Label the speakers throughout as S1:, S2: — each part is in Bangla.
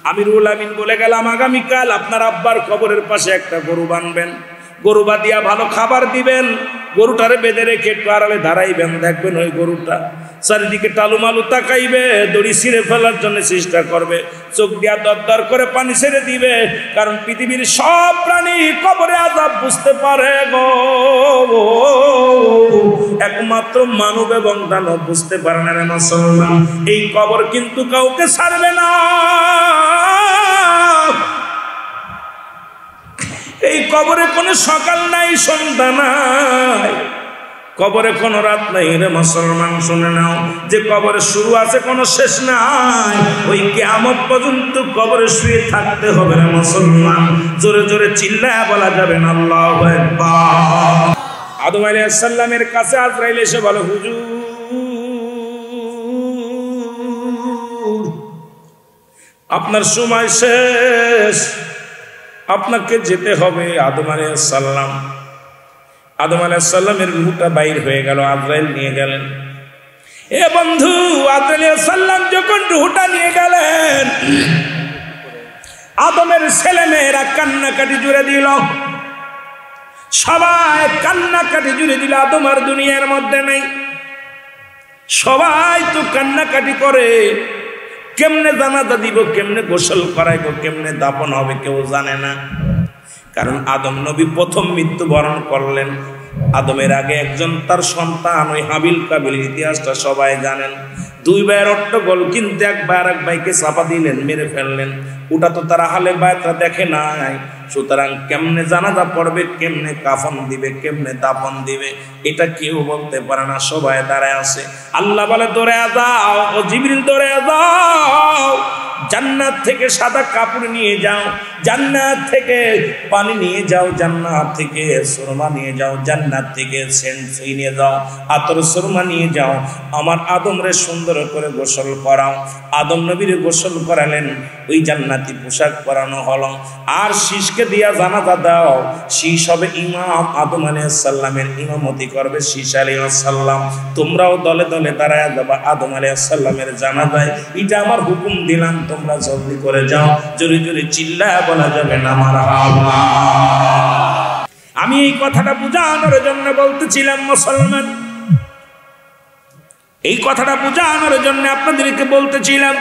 S1: আমিরুল আমিন বলে গেলাম আগামীকাল আপনার আব্বার কবরের পাশে একটা গরু বানবেন, গরু বাঁধিয়া ভালো খাবার দিবেন, গরুটারে বেঁধে রেখে একটু আড়ালে দাঁড়াইবেন, দেখবেন ওই গরুটা চারিদিকে টালুমালু তাকাইবে, দড়ি ছিঁড়ে ফেলার জন্য চেষ্টা করবে, চোখ দিয়া দরদর করে পানি ছেড়ে দিবে। কারণ পৃথিবীর সব প্রাণী কবরে আযাব বুঝতে পারে গো, একমাত্র মানব এবং দানব বুঝতে পারে না রে মুসলমান। এই কবর কিন্তু কাউকে ছাড়বে না, এই কবরে কোনো সকাল নাই সন্ধ্যা নাই, কবরে কোনো রাত নাই রে মুসলমান। শুনে নাও, যে কবরে শুরু আছে কোনো শেষ নাই, ওই কিয়ামত পর্যন্ত কবরে শুয়ে থাকতে হবে রে মুসলমান। জোরে জোরে চিল্লায়া বলা যাবে না আল্লাহু আকবার। আদম আলাইহিস সালামের কাছে আজরাইল এসে বলে, হুজুর আপনার সময় শেষ, আপনাকে যেতে হবে। আদম আলাইহিস সালাম, আদম আলাইহিস সালামের রূহটা বাইর হয়ে গেল, আজরাইল নিয়ে গেলেন। এ বন্ধু, আদম আলাইহিস সালাম যখন রূহটা নিয়ে গেলেন, আদমের ছেলেমেয়েরা কান্নাকাটি জুড়ে দিল, সবাই কান্নাকাটি জুড়ে দিল। আদম আর দুনিয়ার মধ্যে নেই, সবাই তো কান্নাকাটি করে। কেমনে জানাজা দিব, কেমনে গোসল করাইব, কেমনে দাফন হবে কেউ জানে না। কারণ আদম নবী প্রথম মৃত্যুবরণ করলেন। আদমের আগে একজন তার সন্তান, ওই হাবিল কাবিলের ইতিহাসটা সবাই জানেন। দুই ভাইয়ের অট্টগোল, কিন্তু এক ভাই আর এক ভাইকে চাপা দিলেন, মেরে ফেললেন। ওটা তো তারা হালে বায়তা দেখে নাই। সুতরাং কেমনে জানাজা পড়বে, কেমনে কাফন দিবে, কেমনে দাফন দিবে, এটা কেউ বলতে পারে না। সবাই দাঁড়ায় আছে। আল্লাহ বলে, দৌড়ে যাও, ও জিবরিল দৌড়ে যাও, জান্নাত থেকে সাদা কাপড় নিয়ে যাও, জান্নাত থেকে পানি নিয়ে যাও, জান্নাত থেকে সুরমা নিয়ে যাও, জান্নাত থেকে সেন্ট নিয়ে যাও, আতর সুরমা নিয়ে যাও, আমার আদমরে সুন্দর করে গোসল করাও। আদম নবীর গোসল করালেন, ওই জান্নাতি পোশাক পরানো হলো। আর শীষকে দিয়া জানাজা দাও, শীষ হবে ইমাম, আদম আলাইহিস সালামের ইমামতি করবে শীষ আলাইহিস সালাম। তোমরাও দলে দলে দাঁড়ায় যাবা আদম আলাইহিস সালামের জানাজায়। এটা আমার হুকুম দিলাম, তোমরা জলদি করে যাও। জোরে জোরে চিল্লায়া বলা যাবে না মারহাবা। আমি এই কথাটা বুঝানোর জন্য বলতেছিলাম মুসলমান, এই কথাটা বুঝানোর জন্য আপনাদেরকে বলতেছিলাম,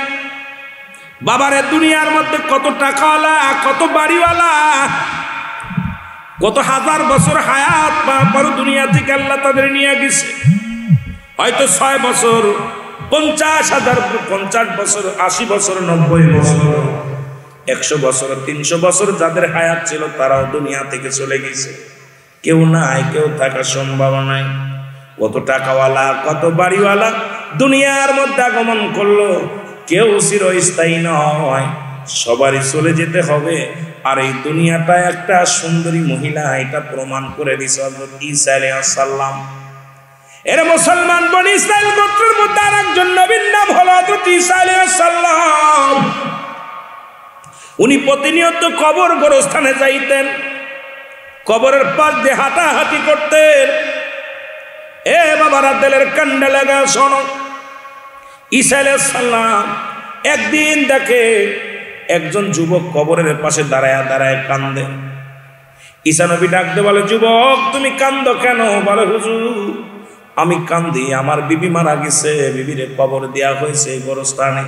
S1: বাবারে দুনিয়ার মধ্যে কত টাকাওয়ালা, কত বাড়িওয়ালা, কত হাজার বছর হায়াত পর দুনিয়া থেকে আল্লাহ তাদের নিয়ে গেছে। হয়তো 6 বছর, 50,000, 50 বছর, 80 বছর, 90 বছর, 100 বছর, 300 বছর যাদের হায়াত ছিল তারাও দুনিয়া থেকে চলে গেছে। কেউ নাই, কেউ থাকার সম্ভাবনা নাই। কত টাকাওয়ালা, কত বাড়িওয়ালা দুনিয়ার মধ্যে আগমন করলো, কেউ চিরস্থায়ী নয়, সবারই চলে যেতে হবে। আর এই দুনিয়াটা একটা সুন্দরী মহিলা এটা প্রমাণ করে দিয়েছে হযরত ঈসা আলাইহিস সালাম। এর মুসলমান বনি ইসরাইল গোত্রের মধ্যে আরেকজন নবীর নাম হলো হযরত ঈসা আলাইহিস সালাম। উনি প্রতিনিয়ত কবর গোরস্থানে যাইতেন, কবরের পাশ দিয়ে হাঁটাহাঁটি করতেন। এ বাবারা, দিলের কান্ডে লাগা শোনো, ঈসা আলাইহিস সালাম একদিন দেখে একজন যুবক কবরের পাশে দাঁড়ায় দাঁড়ায় কান্দে। ঈসা নবী ডাকতে বলে, যুবক তুমি কান্দো কেন? বলে, হুজুর আমি কান্দি, আমার বিবি মারা গেছে, বিবিরে কবর দেয়া হয়েছে গোরস্থানে।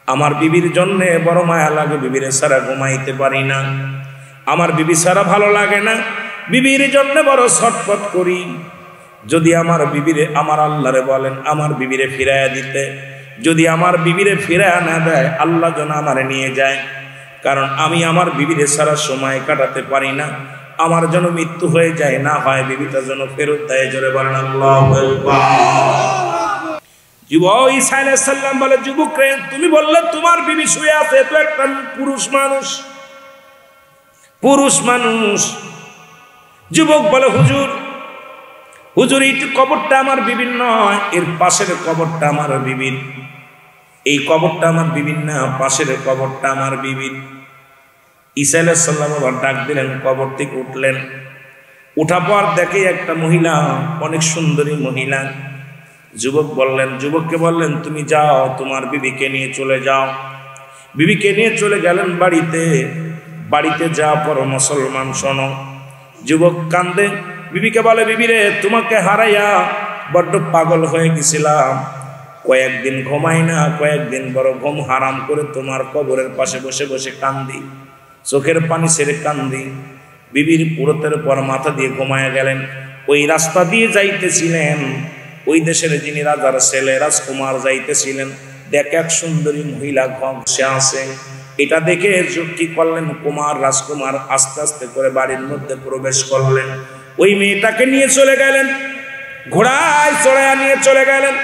S1: আমার বিবির জন্যে বড় মায়া লাগে, বিবিরে ছাড়া ঘুমাইতে পারি না, আমার বিবি ছাড়া ভালো লাগে না, বিবির জন্য বড় ছটফট করি। যদি আমার বিবিরে, আমার আল্লাহরে বলেন আমার বিবিরে ফিরাইয়া দিতে, যদি আমার বিবিরে ফিরাইয়া না দেয় আল্লাহ যেন আমারে নিয়ে যায়, কারণ আমি আমার বিবিরে ছাড়া সময় কাটাতে পারি না, আমার যেন মৃত্যু হয়ে যায়, না হয় বিবিটা যেন ফেরত দেয়। জোরে বলেন আল্লাহু আকবার। যুবক ঈসা আলাইহিস সালাম বলে, যুবক রে, তুমি বললে তোমার বিবি শুয়ে আছে, তো একটা পুরুষ মানুষ, পুরুষ মানুষ। যুবক বলে, হুজুর হুজুর এই কবরটা আমার বিবির নয়, এর পাশের কবরটা আমার বিবির। এই কবরটা আমার বিবির না, পাশের কবরটা আমার বিবির। ঈসা আলাইহিস সালাম আবার ডাক দিলেন, কবর থেকে উঠলেন। উঠা পর দেখে একটা মহিলা, অনেক সুন্দরী মহিলা। যুবককে বললেন তুমি যাও, তোমার বিবিকে নিয়ে চলে যাও। বিবিকে নিয়ে চলে গেলেন বাড়িতে। বাড়িতে যাওয়ার পর মুসলমান শোনো, যুবক কান্দে। বিবিকে বলে, বিবি রে, তোমাকে হারাইয়া বড্ড পাগল হয়ে গেছিলাম, কয়েকদিন ঘুমাই না, কয়েকদিন বড় ঘুম হারাম করে তোমার কবরের পাশে বসে বসে কান্দি, চোখের পানি ছেড়ে কান্দি। বিবির পুরতের পর মাথা দিয়ে ঘুমায়া গেলেন। ওই রাস্তা দিয়ে যাইতেছিলেন, ওই দেশের যিনি রাজার ছেলে রাজকুমার যাইতেছিলেন, দেখে এক সুন্দরী মহিলা ঘষে আছে। এটা দেখে কি করলেন, কুমার রাজকুমার আস্তে আস্তে করে বাড়ির মধ্যে প্রবেশ করলেন। ওই মেয়েটাকে নিয়ে চলে গেলেন, ঘোড়ায় চড়াইয়া নিয়ে চলে গেলেন।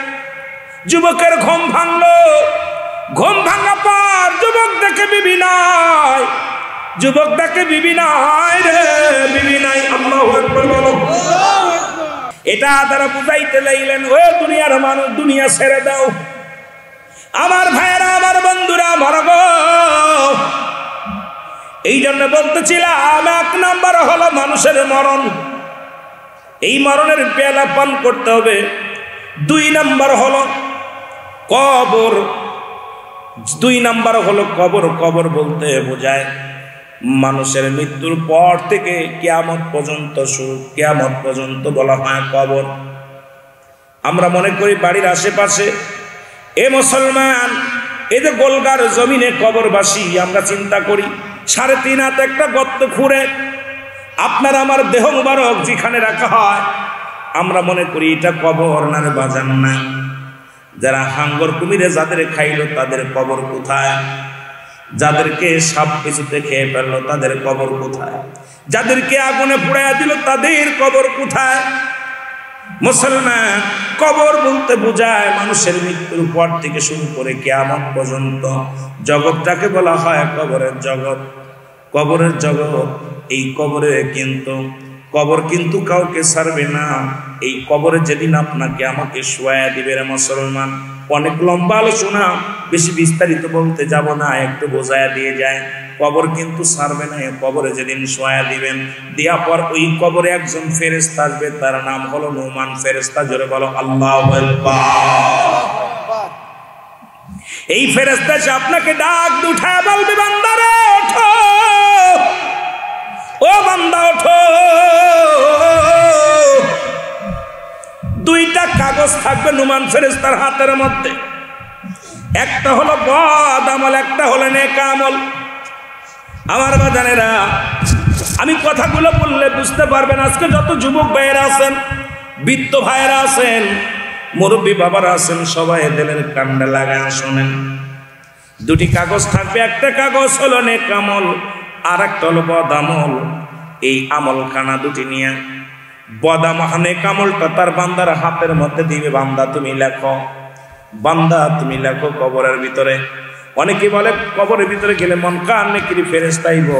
S1: যুবকের ঘুম ভাঙলো। ঘুম ভাঙা পর যুবক দেখে বিবি নাই, যুবক দেখে বিবি নাই রে, বিবি নাই। আল্লাহু আকবার বলো। এটা তারা বুঝাইতে লাইলেন, ও দুনিয়ার মানুষ, দুনিয়া ছেড়ে দাও। আমার ভাইয়েরা, আমার বন্ধুরা, আমার গো, এই জন্য বলতেছিলাম, এক নাম্বার হলো মানুষের মরণ, এই মরণের পেয়ালা পান করতে হবে। 2 নাম্বার হলো কবর। 2 নাম্বার হলো কবর। কবর বলতে বোঝায় মানুষের মৃত্যুর পর থেকে কিয়ামত পর্যন্ত, কিয়ামত পর্যন্ত বলা হয় কবর। আমরা মনে করি বাড়ির আশেপাশে, এ মুসলমান, এই যে গোলগার জমিনে কবরবাসী, আমরা চিন্তা করি 3.5 হাত একটা গর্ত খুঁড়ে আপনার আমার দেহ মুবারক যেখানে রাখা হয়, আমরা মনে করি এটা কবর। না রে বাজান, না। যারা হাঙ্গর কুমিরে যাদের খাইলো তাদের কবর কোথায়? যাদেরকে সাপ কিছুতে খেয়ে ফেললো তাদের কবর কোথায়? যাদেরকে আগুনে পুড়াইয়া দিল তাদের কবর কোথায়? মুসলমান, কবর বলতে বোঝায় মানুষের মৃত্যুর পর থেকে শুরু করে কিয়ামত পর্যন্ত জগৎটাকে বলা হয় কবরের জগৎ। কবরের জগৎ। এই কবরে কিন্তু, কবর কিন্তু কাউকে ছাড়বে না। এই কবরে যেদিন আপনাকে আমাকে শোয়া দিবে রে মুসলমান, অনেক লম্বা আলোচনা, বেশি বিস্তারিত বলতে যাব না, একটু বোঝায়া দিয়ে যায়। কবর কিন্তু ছাড়বে না। কবরে যেদিন শোয়া দিবেন, দেওয়ার পর ওই কবরে একজন ফেরেশতা আসবে, তার নাম হলো নুমান ফেরেশতা। জোরে বলো আল্লাহু আকবার। এই ফেরেশতা এসে আপনাকে ডাক উঠায় বলবে, বান্দারে ওঠো, ও বান্দা ওঠো। 2টা কাগজ থাকবে নুমান ফেরেশতার হাতের মধ্যে, একটা হলো বদ আমল, একটা হলো নেক আমল। আমার বাজানেরা, আমি কথাগুলো বললে বুঝতে পারবেন। আজকে যত যুবক ভাইয়েরা আছেন, বৃদ্ধ ভাইয়েরা আছেন, মুরব্বী বাবারা আছেন, সবাই দিলের কান্ডা লাগায় শোনেন। 2টি কাগজ থাকবে, একটা কাগজ হলো নেক আমল, আর একটা হলো বদ আমল। এই আমলখানা 2টি নিয়ে বদ নেক আমলটা তার বান্দার হাতের মধ্যে দিবে। বান্দা তুমি লেখো, বান্দা তুমি লেখো কবরের ভিতরে। অনেকে বলে কবরের ভিতরে গেলে মনকার নেকির ফেরেশতা আইব।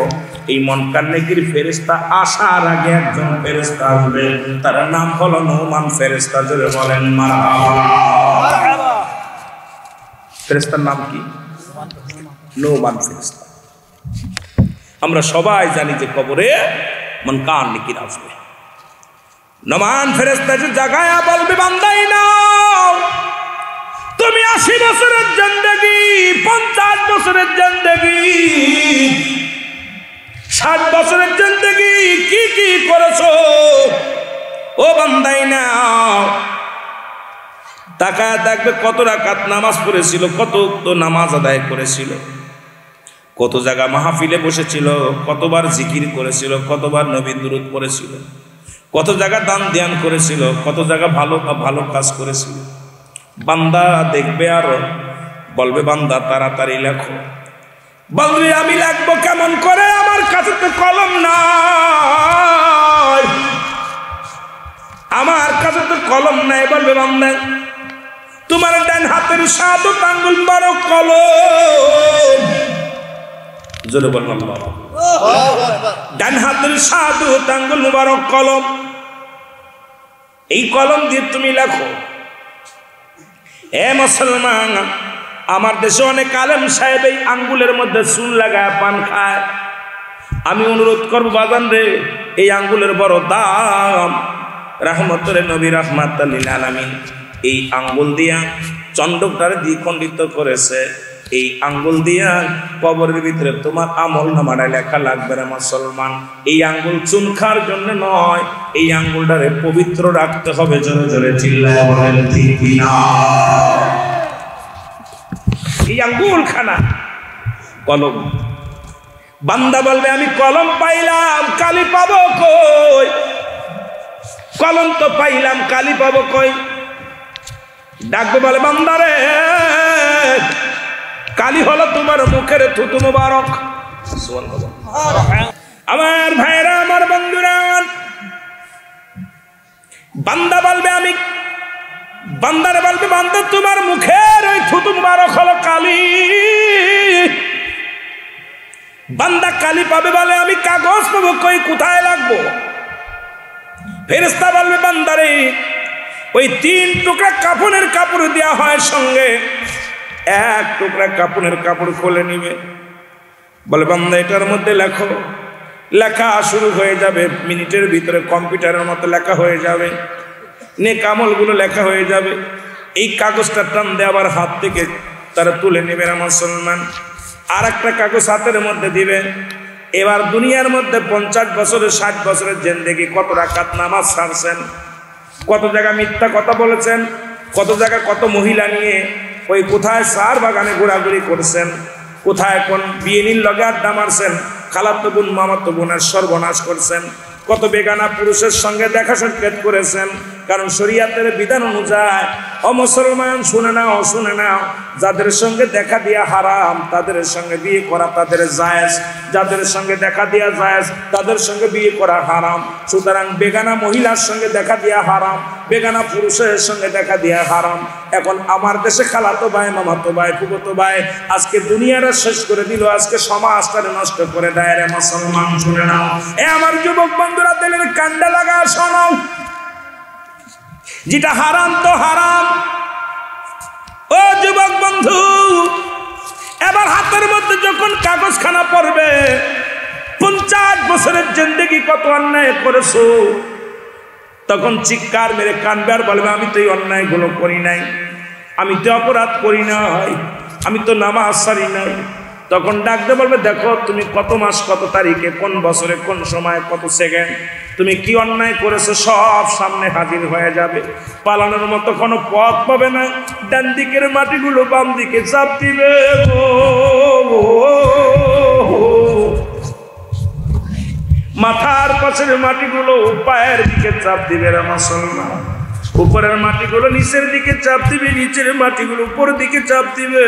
S1: এই মনকার নেকির ফেরেশতা আসার আগে একজন ফেরেশতা আসবে, তার নাম হলো নুমান ফেরেশতা। জোরে বলেন মারহাবা। ফেরেশতার নাম কি? নুমান ফেরেশতা। আমরা সবাই জানি যে কবরে মনকার নেকির আসবে। নুমান ফেরেশতা যে জাগায়া বলবে, বান্দাই নাও, তুমি 80 বছরের জিন্দেগি, 50 বছরের জিন্দেগি, 60 বছরের জিন্দেগি কি কি করেছো, ও বান্দাই নাও। তাকায় দেখবে কত রাকাত নামাজ পড়েছিল, কত তো নামাজ আদায় করেছিল, কত জায়গা মাহফিলে বসেছিল, কতবার জিকির করেছিল, কতবার নবী দুরূদ পড়েছিল, কত জায়গা দান ধ্যান করেছিল, কত জায়গা ভালো কাজ করেছিল। বান্দা দেখবে আর বলবে, বান্দা তাড়াতাড়ি লেখো। বলবে, আমি লিখবো কেমন করে, আমার কাছে তো কলম নাই, আমার কাছে তো কলম নাই। বলবে, বান্দা তোমার ডান হাতের 7 আঙ্গুল বড় কলম। জোরে বলুন আল্লাহ। ডান হাতের 7 আঙ্গুল মুবারক কলম, এই কলম দিয়ে তুমি লেখো। এ মুসলমান, আমার দেশে অনেক আলেম সাহেব এই আঙ্গুলের মধ্যে চুন লাগায় পান খায়। আমি অনুরোধ করবো বাজান রে, এই আঙ্গুলের বড় দাম। রাহমতুল নবী রাহমাতুল লিল আলামিন এই আঙ্গুল দিয়া চন্দ্রটারে দ্বিখণ্ডিত করেছে। এই আঙ্গুল দিয়া কবরের ভিতরে তোমার আমল নামাটা লেখা লাগবে না মুসলমান। এই আঙ্গুল চুন খাওয়ার জন্য নয়, এই আঙ্গুলটারে পবিত্র রাখতে হবে। জোরে জোরে চিল্লায় বলেন ঠিক কিনা? এই আঙ্গুল খানা কলম, বান্দা বলবে আমি কলম পাইলাম, কালি পাবো কই? কলম তো পাইলাম, কালি পাবো কই? ডাকবে বলে বান্দারে, কালি হলো তোমার মুখের থুতু মুবারক। আমার ভাইরা, আমার বন্ধুরা, বান্দা বলবে আমি, বান্দারে বলবে বান্দা তোমার মুখের ওই থুতু মুবারক হলো কালি। বান্দা কালি পাবে বলে আমি কাগজ পাবো কই, কোথায় লাগবো? ফেরেশতা বলবে বান্দারে ওই 3 টুকরা কাপড়ের কাপড় দেওয়া হয় সঙ্গে, 1 টুকরা কাপড়ের কাপড় খুলে নিবে, বলে বান্দা এটার মধ্যে লেখো। লেখা শুরু হয়ে যাবে, মিনিটের ভিতরে কম্পিউটারের মতো লেখা হয়ে যাবে, নেক আমলগুলো লেখা হয়ে যাবে। এই কাগজটা টান দিয়ে আবার হাত থেকে তারা তুলে নেবে না মুসলমান। আর একটা কাগজ হাতের মধ্যে দিবে। এবার দুনিয়ার মধ্যে 50 বছরের 60 বছরের জিন্দেগি কত রাকাত নামাজ ছাড়ছেন, কত জায়গা মিথ্যা কথা বলেছেন, কত জায়গা কত মহিলা নিয়ে ওই কোথায় সার বাগানে ঘোরাঘুরি করছেন, কোথায় কোন বিয়েনির লগে আড্ডা মারছেন, খালাতো বোন মামাতো বোনের সর্বনাশ করছেন, কত বেগানা পুরুষের সঙ্গে দেখা সাক্ষাৎ করেছেন। কারণ শরীয়তের বিধান অনুযায়ী ও মুসলমান শুনে নাও, শুনে নাও, যাদের সঙ্গে দেখা দিয়া হারাম তাদের সঙ্গে বিয়ে করা তাদের জায়েজ, যাদের সঙ্গে দেখা দিয়া জায়েজ তাদের সঙ্গে বিয়ে করা হারাম। সুতরাং বেগানা মহিলার সঙ্গে দেখা দিয়া হারাম, বেগানা পুরুষের সঙ্গে দেখা দিয়া হারাম। এখন আমার দেশে খালাতো ভাই, মামাতো ভাই, ফুফাতো ভাই আজকে দুনিয়াটা শেষ করে দিল, আজকে সমাজটারে নষ্ট করে দেয় রে মুসলমান। শুনে নাও এ আমার যুবক বন্ধুরা, দিলের কান্ডা লাগা শোনো, যেটা হারাম তো হারাম। ও যুবক বন্ধু, এবার হাতের মধ্যে যখন কাগজখানা পড়বে, 50 বছরের জিন্দেগি কত অন্যায় করেছো, তখন চিৎকার মেরে কানবে আর বলবে আমি তো এই অন্যায়গুলো করি নাই, আমি তো অপরাধ করি নাই, আমি তো নামাজ ছাড়ি নাই। তখন ডাকতে বলবে দেখো তুমি কত মাস, কত তারিখে, কোন বছরে, কোন সময়, কত সেকেন্ড তুমি কি অন্যায় করেছো, সব সামনে হাজির হয়ে যাবে। পালানোর মতো কোনো পথ পাবে না। ডান দিকের মাটিগুলো বাম দিকে চাপ দিবে, মাথার পাশের মাটিগুলো পায়ের দিকে চাপ দিবে রে মুসলমান, উপরের মাটিগুলো নিচের দিকে চাপ দিবে, নিচের মাটিগুলো উপরের দিকে চাপ দিবে।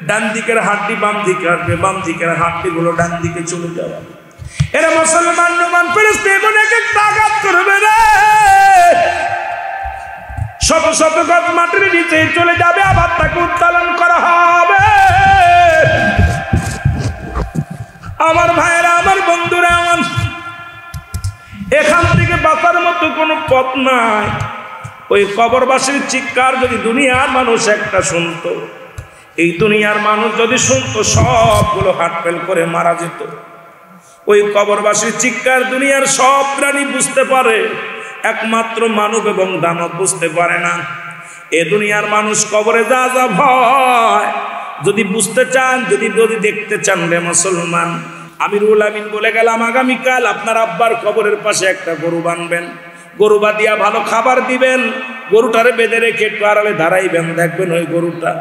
S1: ডান দিকের হাড্ডি বাম দিকে আসবে, বাম দিকের হাড্ডিগুলো ডান দিকে চলে যাবে। এরা মুসলমান নুমান ফেরেশতা এমন এক তাকাত করবে রে, শত শত গজ মাটির নিচে চলে যাবে, আবার তাকে উত্তোলন করা হবে। আমার ভাইয়েরা, আমার বন্ধুরা, আমার এখান থেকে বাঁচার মতো কোনো পথ নাই। ওই কবরবাসীর চিৎকার যদি দুনিয়ার মানুষ একটা শুনতো, এই দুনিয়ার মানুষ যদি শুনতো, সবগুলো হাট ফেল করে মারা যেত। ওই কবরবাসীর চিৎকার দুনিয়ার সব প্রাণী বুঝতে পারে, একমাত্র মানব এবং দানব বুঝতে পারে না। এ দুনিয়ার মানুষ কবরে যা যা ভয়, যদি বুঝতে চান, যদি দেখতে চান রে মুসলমান, আমিরুল আমিন বলে গেলাম আগামীকাল আপনার আব্বার কবরের পাশে একটা গরু বানবেন, গরু বাঁধিয়া ভালো খাবার দিবেন, গরুটারে বেঁধে রেখে একটু আড়ালে দাঁড়াইবেন, দেখবেন ওই গরুটা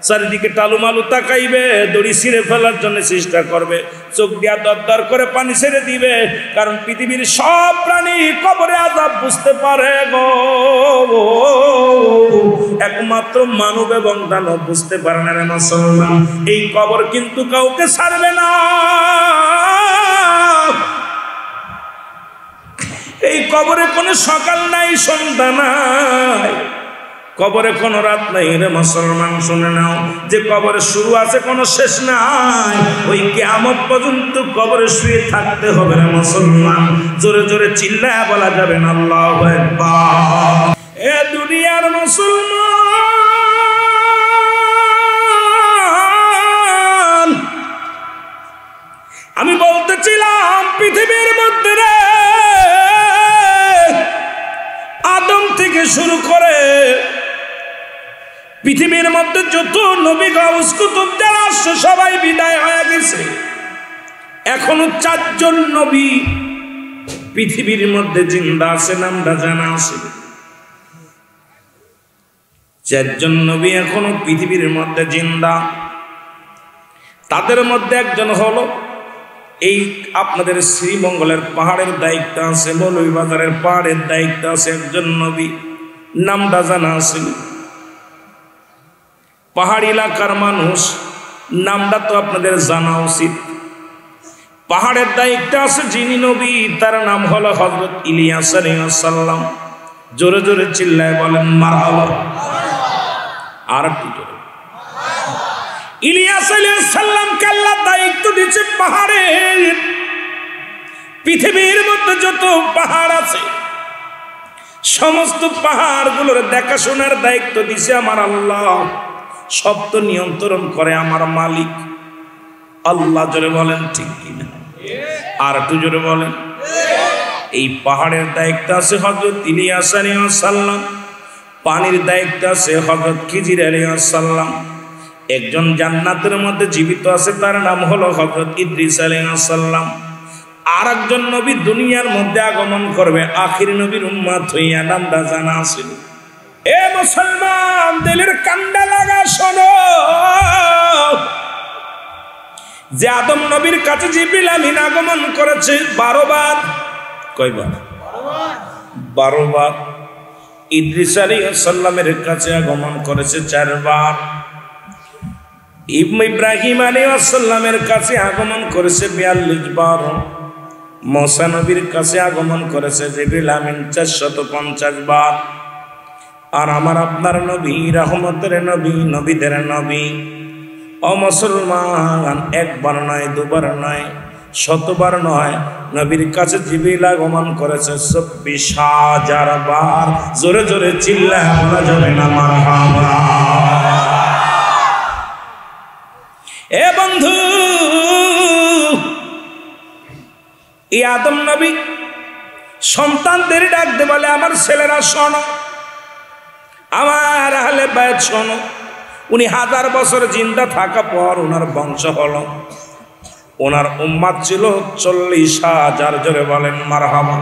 S1: চারিদিকে টালুমালু তাকাইবে, দড়ি ছিঁড়ে ফেলার জন্য চেষ্টা করবে, চোখ দিয়া দরদর করে পানি ছেড়ে দিবে। কারণ পৃথিবীর সব প্রাণী কবরে আযাব বুঝতে পারে গো, একমাত্র মানব এবং দানব বুঝতে পারে না রে মুসলমান। এই কবর কিন্তু কাউকে ছাড়বে না, এই কবরে কোনো সকাল নাই, সন্ধ্যা নাই, কবরে কোনো রাত নাই রে মুসলমান। শুনে নাও, যে কবরে শুরু আছে কোনো শেষ নাই, ওই কিয়ামত পর্যন্ত কবরে শুয়ে থাকতে হবে রে মুসলমান। জোরে জোরে চিল্লায়া বলা যাবে না আল্লাহু আকবার। এ দুনিয়ার মুসলমান, আমি বলতেছিলাম পৃথিবীর মধ্যে রে আদম থেকে শুরু করে পৃথিবীর মধ্যে যত নবী গাউস কুতুব যারা আসছে সবাই বিদায় হয়ে গেছে। এখনো 4 জন নবী পৃথিবীর মধ্যে জিন্দা আছে, নামটা জানা আছে। 4 জন নবী এখনো পৃথিবীর মধ্যে জিন্দা। তাদের মধ্যে একজন হলো এই আপনাদের শ্রীমঙ্গলের পাহাড়ের দায়িত্ব আছে, মৌলভীবাজারের পাহাড়ের দায়িত্ব আছে একজন নবী, নামটা জানা আছে। পাহাড়ি এলাকার মানুষ, নামটা তো আপনাদের জানা উচিত। পাহাড়ের দায়িত্ব আছে যিনি নবী, তার নাম হলো হযরত ইলিয়াস আলাইহিস সালাম। জোরে জোরে চিল্লায় বলেন মারহাবা। আর একটু জোরে। ইলিয়াস আলাইহিস সালামকে আল্লাহ দায়িত্ব দিয়েছে পাহাড়ের। পৃথিবীর মধ্যে যত পাহাড় আছে সমস্ত পাহাড়গুলোর দেখাশোনার দায়িত্ব দিয়েছে আমার আল্লাহ। সব তো নিয়ন্ত্রণ করে আমার মালিক আল্লাহ। জোরে বলেন ঠিক কিনা? আর একটু জোরে বলেন। এই পাহাড়ের দায়িত্ব আছে হযরত ইলিয়াস আলাইহিস সালাম, পানির দায়িত্ব আছে হযরত খিজির আলাইহিস সালাম। একজন জান্নাতের মধ্যে জীবিত আছে, তার নাম হলো হযরত ইদ্রিস আলাইহিস সালাম। আর একজন নবী দুনিয়ার মধ্যে আগমন করবে, আখির নবীর উম্মত হইয়া, নামটা জানা আছে। এ মুসলমান, দিলের কান্ডা লাগা শোনো, যে আদম নবীর কাছে জিবরিল আমিন আগমন করেছে 12 বার। কয়বার? 12 বার। ইদ্রিস আলাইহিস সালামের কাছে আগমন করেছে 4 বার। ইব্রাহিম আলাইহিস সালামের কাছে আগমন করেছে 42 বার। মুসা নবীর কাছে আগমন করেছে জিবরিল আমিন 450 বার। আর আমার আপনার নবী, রহমতের নবী, নবীদের নবী, ও মুসলমান, 1 বার নয়, 2 বার নয়, 100 বার নয়, নবীর কাছে জিবরিল আগমন করেছে 24,000 বার। জোরে জোরে চিল্লায় বলা যাবে না মারহাবা। এ বন্ধু, এই আদম নবী সন্তানদের ডাকতে বলে, আমার ছেলেরা শোনো, আমার আহলে বায়ত শোনো। উনি 1000 বছর জিন্দা থাকা পর ওনার বংশ হলো, ওনার উম্মত ছিল 40,000। জোরে বলেন মারহাবা।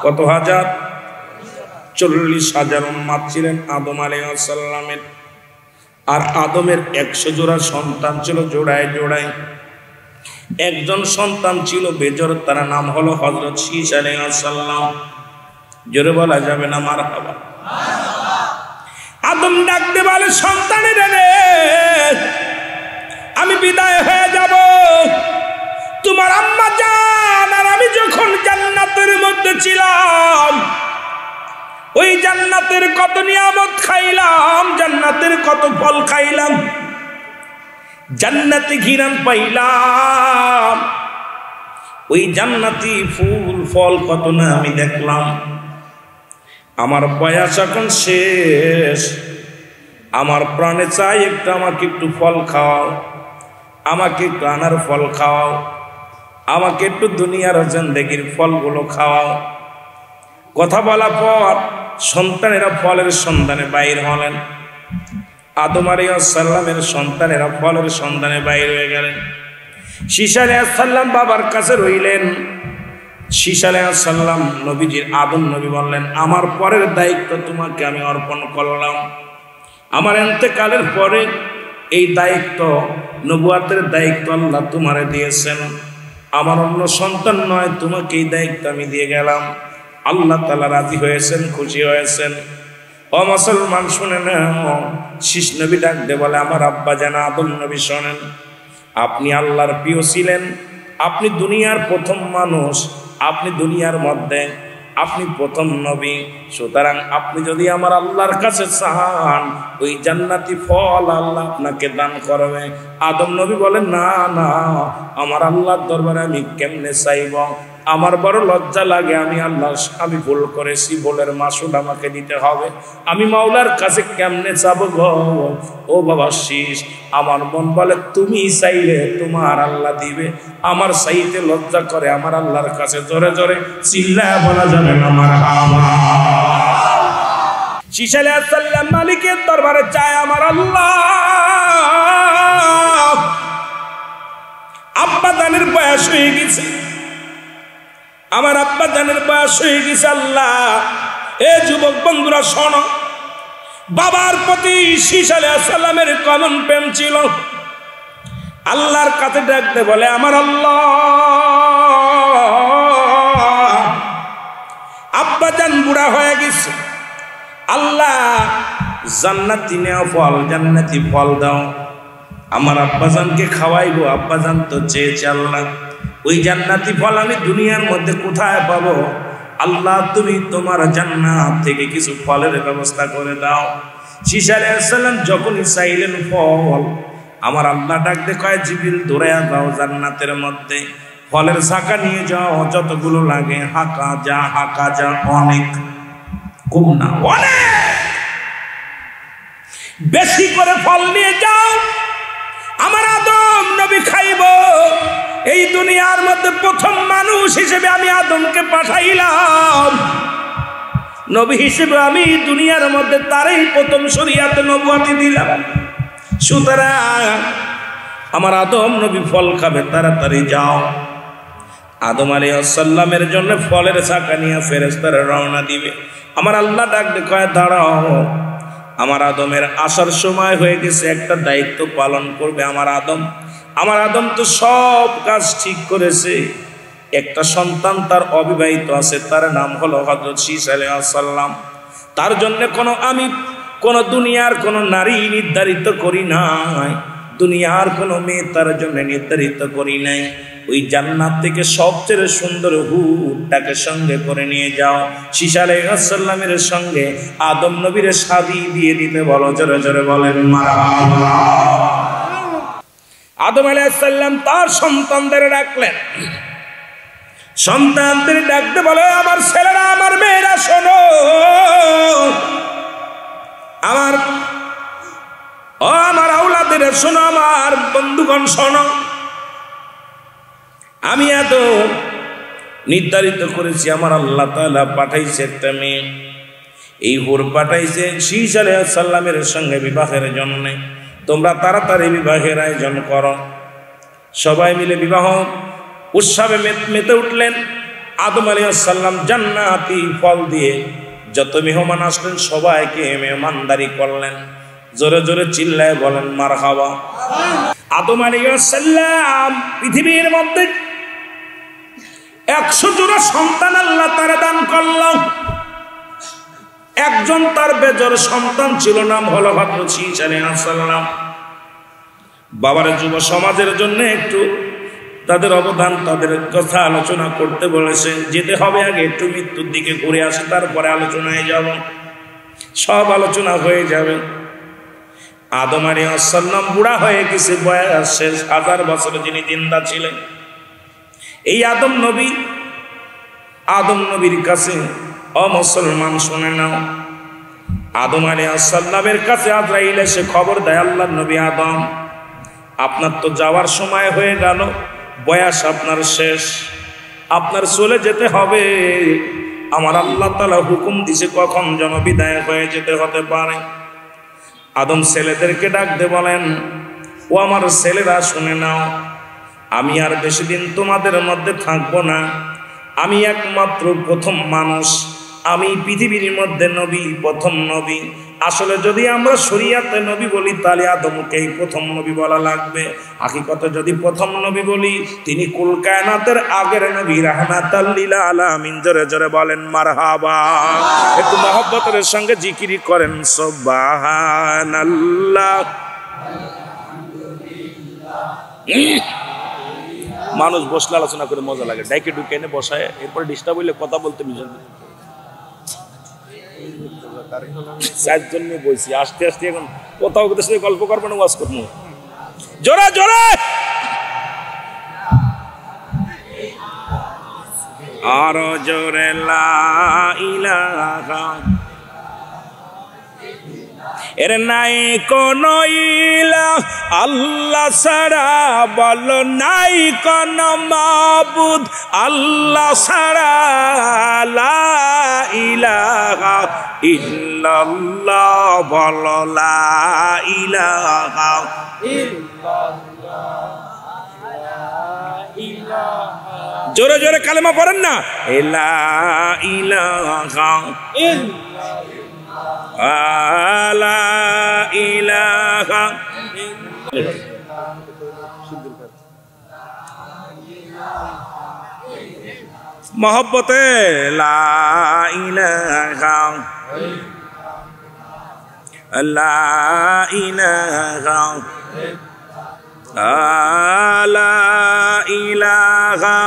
S1: কত হাজার? 40,000 উম্মত ছিলেন আদম আলাইহিস সালামের। আর আদমের 100 জোড়া সন্তান ছিল, জোড়ায় জোড়ায়। একজন সন্তান ছিল বেজোর, তার নাম হলো হযরত শীস আলাইহিস সালাম। জোরে বলা যাবে না মারহাবা। আদম ডাকতে বলে, সন্তানের রে, আমি বিদায় হয়ে যাব। তোমার আম্মা জান আর আমি যখন জান্নাতের মধ্যে ছিলাম, ওই জান্নাতের কত নিয়ামত খাইলাম, জান্নাতের কত ফল খাইলাম, জান্নাতি ঘিরান পাইলাম, ওই জান্নাতি ফুল ফল কত না আমি দেখলাম। আমার বয়স এখন শেষ, আমার প্রাণে চাই একটু, আমাকে একটু ফল খাওয়াও, আমাকে একটু আনার ফল খাওয়াও, আমাকে একটু দুনিয়ার জিন্দেগির ফলগুলো খাওয়াও। কথা বলা পর সন্তানেরা ফলের সন্ধানে বাইর হলেন। আদম আলাইহিস সালামের সন্তানেরা ফলের সন্ধানে বাইর হয়ে গেলেন। শীস আলাইহিস সালাম বাবার কাছে রইলেন। শীস আলাইহিস সালাম নবীজির আদম নবী বললেন, আমার পরের দায়িত্ব তোমাকে আমি অর্পণ করলাম। আমার ইন্তেকালের পরে এই দায়িত্ব, নবুয়াতের দায়িত্ব আল্লাহ তোমারে দিয়েছেন। আমার অন্য সন্তান নয়, তোমাকে এই দায়িত্ব আমি দিয়ে গেলাম। আল্লাহ তাআলা রাজি হয়েছেন, খুশি হয়েছেন। ও মুসলমান শুনে নাও, শীস নবী ডাকতে বলে, আমার আব্বা জান আদম নবী শোনেন, আপনি আল্লাহর প্রিয় ছিলেন, আপনি দুনিয়ার প্রথম মানুষ, আপনি দুনিয়ার মধ্যে আপনি প্রথম নবী। সুতরাং আপনি যদি আমার আল্লাহর কাছে চান, ওই জান্নাতি ফল আল্লাহ আপনাকে দান করবে। আদম নবী বলেন, না না, আমার আল্লাহর দরবারে আমি কেমনে চাইব, আমার বড় লজ্জা লাগে, আমি ভুল করেছি, ভুলের মাসুল আমাকে দিতে হবে, আমি মাওলার কাছে কেমনে চাবো গো। ও বাবা শীস, আমার মন বলে তুমি চাইলে তোমার আল্লাহ দিবে, আমার চাইতে লজ্জা করে আমার আল্লাহর কাছে জোরে জোরে চিল্লায়া বলা যাবে না মারহাবা। শীস আলাইহিস সালাম মালিকের দরবারে চায়, আমার আল্লাহ আব্বা জানের বয়স হয়ে গেছে, আমার আব্বা জানের বয়স হয়ে গেছে। আল্লাহ এ যুবক বন্ধুরা শোনো, বাবার প্রতি শীষ আলাইহিস সালামের কেমন প্রেম ছিল। আল্লাহর কাছে ডাকতে বলে, আমার আল্লাহ আব্বা জান বুড়া হয়ে গেছে, আল্লাহ জান্নাতি নেওয়া ফল, জান্নাতি ফল দাও, আমার আব্বাজানকে খাওয়াইবো। আব্বাজান তো চেয়েছে, আল্লাহ ওই জান্নাতি ফল আমি দুনিয়ার মধ্যে কোথায় পাবো? আল্লাহ তুমি তোমার জান্নাত থেকে কিছু ফলের ব্যবস্থা করে দাও। ঈসা আলাইহিস সালাম যখনই চাইলেন ফল, আমার আল্লাহ ডাকতে কয়, জিবরিল দৌড়ায়া দাও জান্নাতের মধ্যে ফলের ঝাঁকা নিয়ে যাও, যতগুলো লাগে হাঁকা যা, অনেক, কম না, অনেক বেশি করে ফল নিয়ে যাও, আমার আদম নবী খাইব। এই দুনিয়ার মধ্যে প্রথম মানুষ হিসেবে আমি আদমকে পাঠাইলাম, নবী হিসেবে আমি দুনিয়ার মধ্যে তারই প্রথম শরীয়তে নবুয়ত দিলাম। সুতরাং আমার আদম নবী ফল খাবে, তাড়াতাড়ি যাও। আদম আলাইহিস সালামের জন্য ফলের ছাকা নিয়ে ফেরেশতারা রওনা দিবে। আমার আল্লাহ ডাক দেখায়, দাঁড়াও, আমার আদমের আসার সময় হয়ে গেছে, একটা দায়িত্ব পালন করবে আমার আদম তো সব কাজ ঠিক করেছে, একটা সন্তান তার অবিবাহিত আছে, তার নাম হলো হযরত ঈসা আলাইহিস সালাম। তার জন্য আমি কোন দুনিয়ার কোন নারী নির্ধারিত করি নাই, দুনিয়ার কোন মেয়ে তার জন্য নির্ধারিত করি নাই। ওই জান্নাত থেকে সবচেয়ে সুন্দর হুটটাকে সঙ্গে করে নিয়ে যাও, ঈসা আলাইহিস সালামের সঙ্গে আদম নবীর শাদী দিয়ে দিতে বলো। জোরে জোরে বলেন মারহাবা। আদম আলাইহিস সালাম তার সন্তানদের ডাকলেন, সন্তানদের ডাকতে বলে, আমার ছেলেরা, আমার মেয়েরা শোনো, আমার আওলাদের শোনো, আমার বন্ধুগণ শোনো, আমি এত নির্ধারিত করেছি, আমার আল্লাহ তাআলা পাঠাইছে একটা মেয়ে, এই হুর পাঠাইছে ঈসা আলাইহিস সালামের সঙ্গে বিবাহের জন্য। তোমরা তাড়াতাড়ি বিবাহের আয়োজন করো। সবাই মিলে বিবাহ উৎসবে মেতে উঠলেন। আদম আলাইহিস সালাম জান্নাতি ফল দিয়ে যত মেহমান আসলেন সবাইকে মেহমানদারি করলেন। জোরে জোরে চিল্লায় বলেন মারহাবা। আদম আলাইহিস সালাম পৃথিবীর মধ্যে 100 জোড়া সন্তান আল্লাহ তারা দান করল। একজন তার বেজর সন্তান ছিল, নাম হলো হযরত ঈসা আলাইহিস সালাম। বাবার যুব সমাজের জন্য একটু তাদের অবদান, তাদের কথা আলোচনা করতে বলেছেন। যেতে হবে আগে একটু মৃত্যুর দিকে ঘুরে আসে, তারপরে আলোচনায় যাব, সব আলোচনা হয়ে যাবে। আদম আলাইহিস সালাম বুড়া হয়ে গেছে, বয়স শেষ, 1000 বছর যিনি জিন্দা ছিলেন। এই আদম নবীর কাছে মুসলমান শুনে নাও, আদম আলাইহিস সালামের কাছে আজরাইল এসে খবর দেয়, আল্লাহর নবী আদম, আপনার তো যাওয়ার সময় হয়ে গেল, বয়স আপনার শেষ, আপনার চলে যেতে হবে। আমার আল্লাহ তাআলা হুকুম দিছে কখন যেন বিদায় হয়ে যেতে হতে পারে। আদম ছেলেদেরকে ডাকতে বলেন, ও আমার ছেলেরা শুনে নাও, আমি আর বেশি দিন তোমাদের মধ্যে থাকবো না, আমি একমাত্র প্রথম মানুষ, আমি পৃথিবীর মধ্যে নবী, প্রথম নবী। আসলে যদি আমরা শরীয়তে নবী বলি তাহলে আদমকেই প্রথম নবী বলা লাগবে। হাকিকতে যদি প্রথম নবী বলি, তিনি কুল কায়নাতের আগের নবী, রাহমাতাল লিল আলামিন। জোরে জোরে বলেন মারহাবা। একটু মহব্বতের সঙ্গে জিকিরি করেন সুবহানাল্লাহ। মানুষ বসলে আলোচনা করে মজা লাগে, ডাইকে ঢুকে এনে বসায়, এরপরে ডিস্টার্ব হইলে কথা বলতে মিশন। 4 জন নিয়ে বসি, আস্তে আস্তে এখন কোথাও কোথাও সাথে গল্প করবো না, ওয়াজ করবো জোরে জোরে। আর জোরে লা ইলাহা এর নাই কোন ইলাহ আল্লাহ ছাড়া, বলো নাই কোন মাবুদ আল্লাহ ছাড়া। লা ইলাহা ইল্লাল্লাহ, বলো লা ইলাহা ইল্লাল্লাহ। জোরে জোরে কালেমা পড়েন না, লা ইলাহা লা ইলাহা। মহব্বতে লা ইলাহা লা ইলাহা লা ইলাহা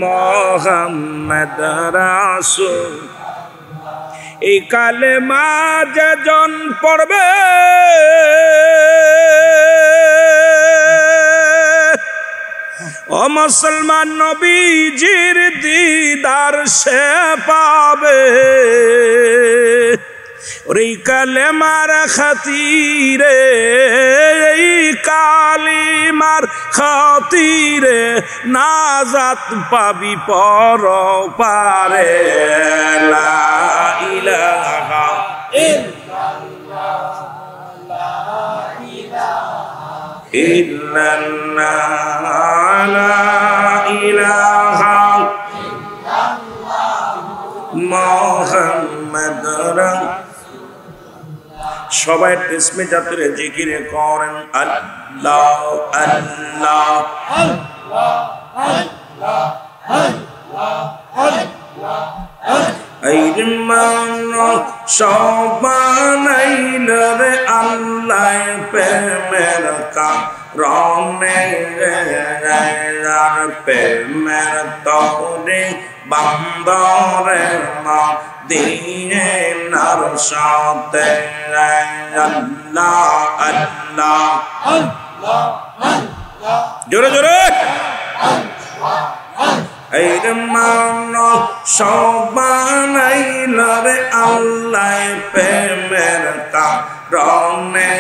S1: মুহাম্মদ রাসূল। এই কালেমা যেজন পড়বে ও মুসলমান নবীজির দিদার সে পাবে। ওই কালেমার খাতিরে, এই কালিমার খাতিরে নাজাত পাবি পরপারে। লা ইলাহা ইল্লাল্লাহ লা ইলাহা ইল্লাল্লাহ লা ইলাহা ইল্লাল্লাহ মুহাম্মদ রাসূল। সবাই ইসমে জাতের জিকির করেন আল্লাহ আল্লাহ আল্লাহ আল্লাহ আল্লাহ। এই মান সবানাইল রে আল্লাহ প্রেমের কারণে, আর প্রেমের তরে বান্দরে মা দিয়ে নার সাথে। আল্লাহ আল্লাহ আল্লাহ আল্লাহ, জোরে জোরে। এই মান সবানাইল রে আল্লাহ প্রেমের কারণে,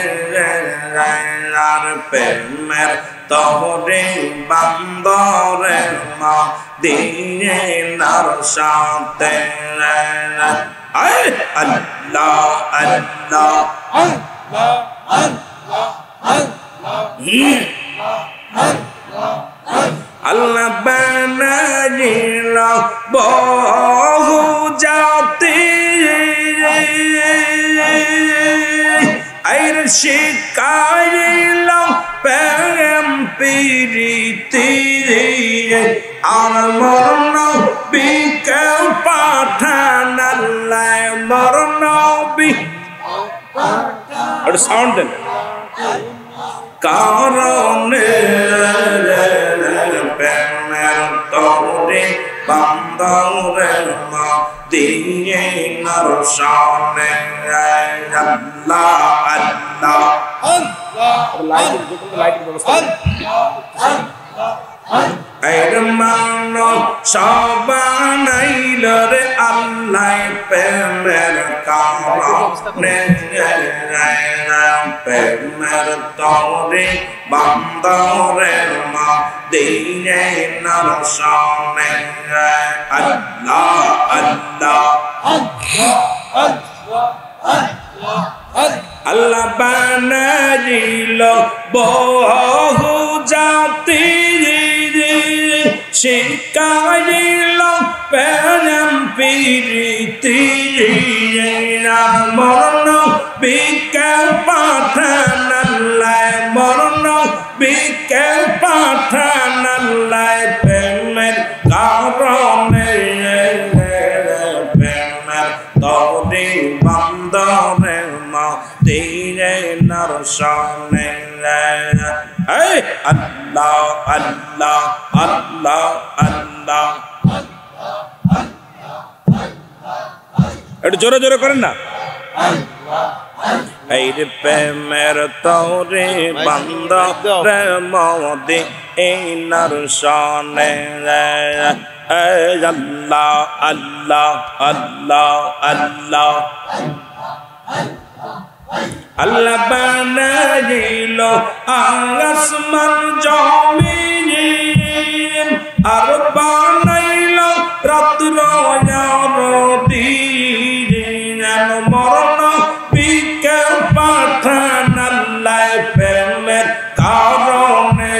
S1: আর প্রেমের তরে বান্দরে মা দিয়ে নার সাথে। আল্লাহ আল্লাহ আল্লাহ আল্লাহ বানাইল বহু জাতি, আইর শিখাইল প্রেম প্রীতি, আর মরণ বিকে পাঠান আল্লাহ মরণ বি সাউন্ড দেন কারণে, প্রেমের তরে বান্দরে মা দিয়ে নার সামনে। আল্লাহ আল্লাহ এর মান সবানাইল রে আল্লাহ প্রেমের কারণে, প্রেমের তরে বান্দরে মা দিয়ে নার সামনে। আল্লাহ আল্লাহ আল্লাহ বানাইল বহু জাতি, শিখাইল প্রেম প্রীতি, মরণ বিকে পাঠান আল্লাহ মরণ বিকে পাঠান আল্লাহ প্রেমের কারণে, প্রেমের তরে বান্দরে মা দিয়ে নার সামনে। আল্লাহ আল্লাহ আল্লাহ আল্লাহ। একটু জোরে জোরে করেন না। এই রে প্রেমের তরে বান্দরে মা দিয়ে নার সামনে। আল্লাহ আল্লাহ আল্লাহ আল্লাহ আল্লাহ বানাইল আসমান জমিন আর বানাইল রাত্র দিন মরণ বিকে পাঠান আল্লাহ প্রেমের কারণে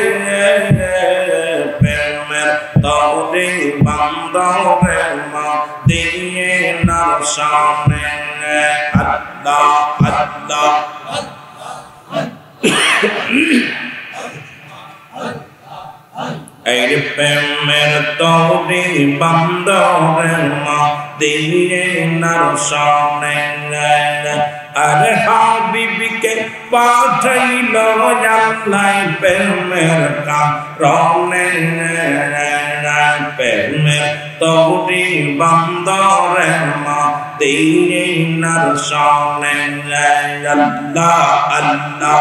S1: প্রেমের তরে বান্দরে মা দিয়ে না সামনে আল্লাহ আল্লাহ এই প্রেমের তরে বান্দরে মা দিয়ে না সামনে আরে হাবিবকে পাঠাইল আল্লাহ প্রেমের কারণে প্রেমের তরে বান্দরে মা দিয়ে না সামনে আল্লাহ আল্লাহ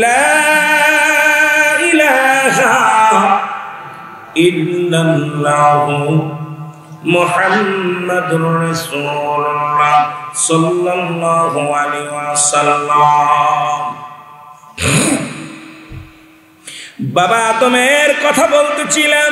S1: লা ইলাহা ইল্লাল্লাহু মুহাম্মাদুর রাসূলুল্লাহ সাল্লাল্লাহু আলাইহি ওয়াসাল্লাম। বাবা আদমের কথা বলতেছিলাম।